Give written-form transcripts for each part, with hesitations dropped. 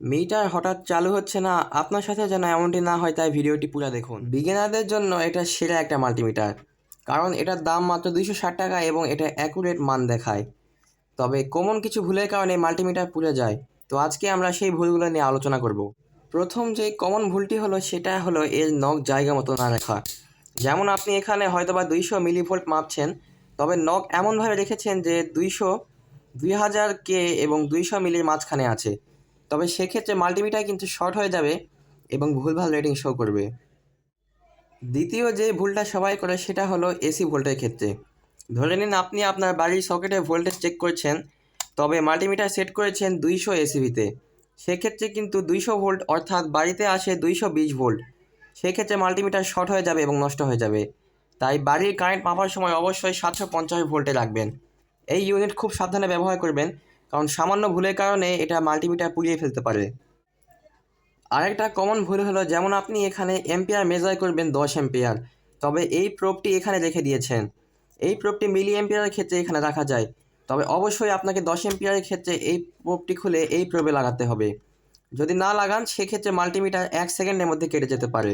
Metre হঠাৎ চালু হচ্ছে না, আপনার সাথে যেন এমনটি না হয় তাই ভিডিওটি পুরো দেখুন। বিগিনারদের জন্য এটা সেরা একটা মাল্টিমিটার, কারণ এটার দাম মাত্র 260 টাকা এবং এটা অ্যাকুরেট মান দেখায়। তবে কমন কিছু ভুলের কারণে মাল্টিমিটার পুড়ে যায়। তো আজকে আমরা সেই ভুলগুলো নিয়ে আলোচনা করব। প্রথম যে কমন ভুলটি হলো সেটা হলো এর নখ জায়গা মতো না রাখা। যেমন আপনি এখানে হয়তোবা 200 মিলিভোল্ট মাপছেন, তবে নখ এমনভাবে রেখেছেন যে 2000 কে এবং 200 মিলির মাঝখানে আছে। তবে সেক্ষেত্রে মাল্টিমিটার কিন্তু শর্ট হয়ে যাবে এবং ভুলভাল রেটিং শো করবে। দ্বিতীয় যে ভুলটা সবাই করে সেটা হলো এসি ভোল্টের ক্ষেত্রে। ধরে নিন আপনি আপনার বাড়ির সকেটে ভোল্টেজ চেক করছেন, তবে মাল্টিমিটার সেট করেছেন 200 এসিভিতে। সেক্ষেত্রে কিন্তু 200 ভোল্ট অর্থাৎ বাড়িতে আসে 220 ভোল্ট। সেক্ষেত্রে মাল্টিমিটার শর্ট হয়ে যাবে এবং নষ্ট হয়ে যাবে। তাই বাড়ির কারেন্ট মাপার সময় অবশ্যই 750 ভোল্টে রাখবেন। এই ইউনিট খুব সাবধানে ব্যবহার করবেন, কারণ সামান্য ভুলের কারণে এটা মাল্টিমিটার পুড়িয়ে ফেলতে পারে। আরেকটা কমন ভুল হলো, যেমন আপনি এখানে এম্পিয়ার মেজার করবেন 10 এম্পিয়ার, তবে এই প্রোবটি এখানে রেখে দিয়েছেন। এই প্রোবটি মিলি এম্পিয়ারের ক্ষেত্রে এখানে রাখা যায়, তবে অবশ্যই আপনাকে 10 এম্পিয়ারের ক্ষেত্রে এই প্রোবটি খুলে এই প্রোবে লাগাতে হবে। যদি না লাগান সেক্ষেত্রে মাল্টিমিটার 1 সেকেন্ডের মধ্যে কেটে যেতে পারে।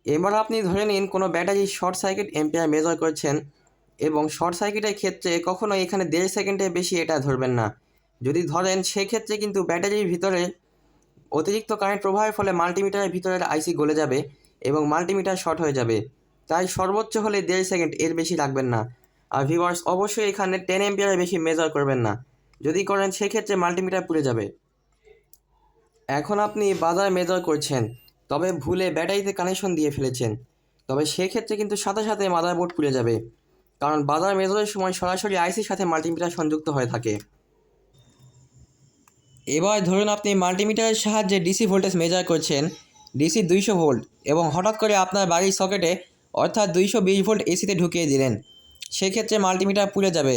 এবার আপনি ধরে নিন কোনো battery short circuit ampere measure করছেন, এবং শর্ট সার্কিটের ক্ষেত্রে কখনো এখানে 1.5 সেকেন্ডের বেশি এটা ধরবেন না। যদি ধরেন সেক্ষেত্রে কিন্তু ব্যাটারির ভিতরে অতিরিক্ত কারেন্ট প্রবাহের ফলে মাল্টিমিটারের ভিতরের আইসি গলে যাবে এবং মাল্টিমিটার শর্ট হয়ে যাবে। তাই সর্বোচ্চ হলে 1.5 সেকেন্ড, এর বেশি রাখবেন না। আর ভিউয়ার্স, অবশ্যই এখানে 10 এম্পিয়ারের বেশি মেজার করবেন না। যদি করেন সেক্ষেত্রে মাল্টিমিটার পুড়ে যাবে। এখন আপনি বাজার মেজার করছেন, তবে ভুলে ব্যাটারিতে কানেকশন দিয়ে ফেলেছেন, তবে সেক্ষেত্রে কিন্তু সাথে সাথে মাদারবোর্ড পুড়ে যাবে, কারণ বাজার মেজারের সময় সরাসরি আইসির সাথে মাল্টিমিটার সংযুক্ত হয়ে থাকে। এবার ধরুন আপনি মাল্টিমিটারের সাহায্যে ডিসি ভোল্টেজ মেজার করছেন, ডিসি 200 ভোল্ট, এবং হঠাৎ করে আপনার বাড়ির সকেটে অর্থাৎ 220 ভোল্ট এসিতে ঢুকিয়ে দিলেন। সেক্ষেত্রে মাল্টিমিটার পুড়ে যাবে,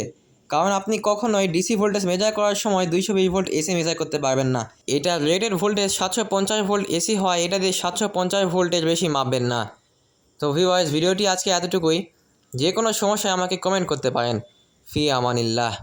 কারণ আপনি কখনোই ডিসি ভোল্টেজ মেজার করার সময় 220 ভোল্ট এসি মেজার করতে পারবেন না। এটা রেটেড ভোল্টেজ 750 ভোল্ট এসি হয়, এটা দিয়ে 750 ভোল্টের বেশি মাপবেন না। তো ভিউয়ার্স, ভিডিওটি আজকে এতটুকুই। যে কোনো সমস্যায় আমাকে কমেন্ট করতে পারেন। ফি আমানিল্লাহ।